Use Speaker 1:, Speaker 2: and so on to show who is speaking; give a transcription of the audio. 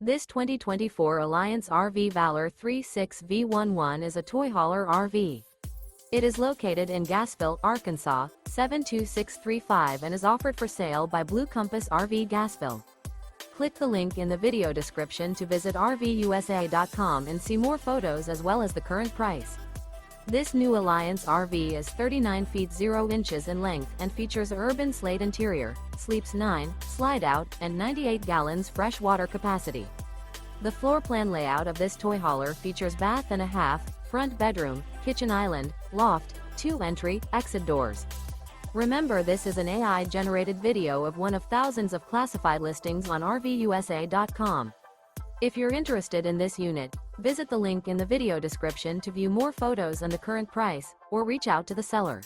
Speaker 1: This 2024 Alliance RV Valor 36V11 is a toy hauler RV. It is located in Gassville, Arkansas, 72635 and is offered for sale by Blue Compass RV Gassville. Click the link in the video description to visit RVUSA.com and see more photos as well as the current price. This new Alliance RV is 39 feet 0 inches in length and features URBAN SLATE interior, sleeps 9, Slideout, and 98 gallons fresh water capacity. The floor plan layout of this toy hauler features bath and a half, front bedroom, kitchen island, loft, 2 entry, exit doors. Remember, this is an AI-generated video of one of thousands of classified listings on RVUSA.com. If you're interested in this unit, visit the link in the video description to view more photos and the current price, or reach out to the seller.